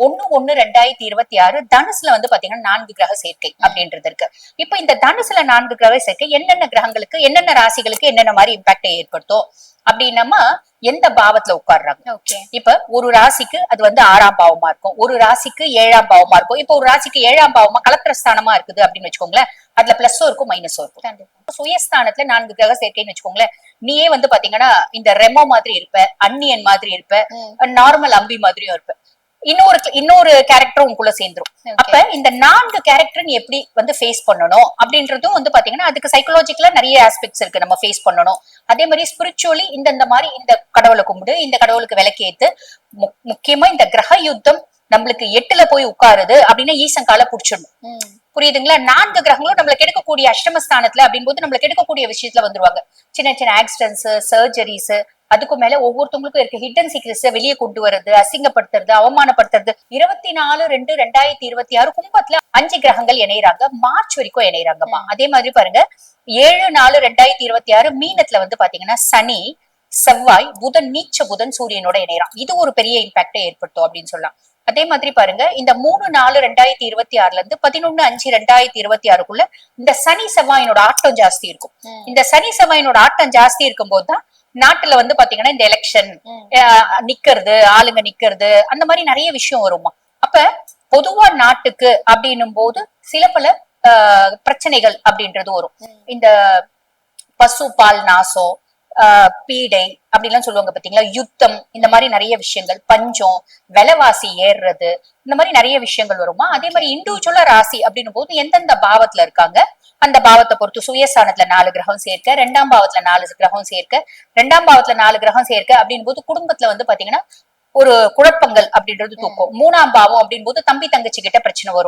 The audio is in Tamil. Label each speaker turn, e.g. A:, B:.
A: 1/1/2026 தனுசுல வந்து பாத்தீங்கன்னா 4 கிரக சேர்க்கை அப்படின்றது இருக்கு. இப்ப இந்த தனுசுல 4 கிரக சேர்க்கை என்னென்ன கிரகங்களுக்கு என்னென்ன ராசிகளுக்கு என்னென்ன மாதிரி இம்பாக்டை ஏற்படுத்தும் அப்படின்னமா எந்த பாவத்துல உட்கார்றாங்க. இப்ப ஒரு ராசிக்கு அது வந்து 6ஆம் பாவமா இருக்கும், ஒரு ராசிக்கு 7ஆம் பாவமா இருக்கும். இப்ப ஒரு ராசிக்கு 7ஆம் பாவமா கலத்திரஸ்தானமா இருக்குது அப்படின்னு வச்சுக்கோங்களேன், அதுல பிளஸும் இருக்கும் மைனஸும் இருக்கும். சுயஸ்தானத்துல 4 கிரக சேர்க்கைன்னு வச்சுக்கோங்களேன், நீயே வந்து பாத்தீங்கன்னா இந்த ரெமோ மாதிரி இருப்ப, அன்னியன் மாதிரி இருப்ப, நார்மல் அம்பி மாதிரியும் இருப்ப, இன்னொரு கேரக்டர் உங்களுக்குள்ள சேர்ந்துரும். அப்ப இந்த 4 கேரக்டர் நீ எப்படி வந்து ஃபேஸ் பண்ணணும் அப்படின்றதும் வந்து பாத்தீங்கன்னா அதுக்கு சைக்கலாஜிக்கலா நிறைய ஆஸ்பெக்ட்ஸ் இருக்கு நம்ம ஃபேஸ் பண்ணணும். அதே மாதிரி ஸ்பிரிச்சுவலி இந்த மாதிரி இந்த கடவுளை கும்பிடு, இந்த கடவுளுக்கு விளக்கேத்து. முக்கியமா இந்த கிரக யுத்தம் நம்மளுக்கு 8ல போய் உட்காருது அப்படின்னா ஈசங்கால புடிச்சிடணும். புரியுதுங்களா? 4 கிரகங்களும் நம்மளுக்கு எடுக்கக்கூடிய அஷ்டமஸ்தானத்துல அப்படின் போது நம்மளுக்கு எடுக்கக்கூடிய விஷயத்துல வந்துருவாங்க. சின்ன சின்ன ஆக்சிடென்ட்ஸ், சர்ஜரிஸ், அதுக்கு மேல ஒவ்வொருத்தவங்களுக்கும் இருக்க ஹிடன் சீக்ரெட்ஸ் வெளியே கொண்டு வர்றது, அசிங்கப்படுத்துறது, அவமானப்படுத்துறது. 24/2/2026 கும்பத்துல 5 கிரகங்கள் இணையறாங்க, மார்ச் வரைக்கும் இணையறாங்கம்மா. அதே மாதிரி பாருங்க 7/4/2026 மீனத்துல வந்து பாத்தீங்கன்னா சனி, செவ்வாய், புதன், நீச்ச புதன் சூரியனோட இணையறான். இது ஒரு பெரிய இம்பாக்டை ஏற்படுத்தும் அப்படின்னு சொல்லலாம். அதே மாதிரி பாருங்க இந்த 3/4/2026 இருந்து 11/5/2026 இந்த சனி செவ்வாயினோட ஆட்டம் ஜாஸ்தி இருக்கும். இந்த சனி செவ்வாயினோட ஆட்டம் ஜாஸ்தி இருக்கும் போதுதான் நாட்டுல வந்து பாத்தீங்கன்னா இந்த எலெக்ஷன் நிக்கிறது, ஆளுங்க நிக்கிறது, அந்த மாதிரி நிறைய விஷயம் வருமா. அப்ப பொதுவா நாட்டுக்கு அப்படின்னும் போது சில பல பிரச்சனைகள் அப்படின்றது வரும். இந்த பசு பால் நாசம், பீடை அப்படிலாம் சொல்லுவாங்க பாத்தீங்களா, யுத்தம், இந்த மாதிரி நிறைய விஷயங்கள், பஞ்சம், விலைவாசி ஏறுறது, இந்த மாதிரி நிறைய விஷயங்கள் வருமா. அதே மாதிரி இண்டிவிஜுவலா ராசி அப்படின்னும் போது எந்தெந்த பாவத்துல இருக்காங்க அந்த பாவத்தை பொறுத்து சுயஸ்தானத்துல 4 கிரகம் சேர்க்க, 2ஆம் பாவத்துல 4 கிரகம் சேர்க்க, 2ஆம் பாவத்துல 4 கிரகம் சேர்க்க அப்படின் போது குடும்பத்துல வந்து பாத்தீங்கன்னா ஒரு குழப்பங்கள் அப்படின்றது தூக்கும். 3ஆம் பாவம் அப்படின் போது தம்பி தங்கச்சி கிட்ட பிரச்சனை வரும்.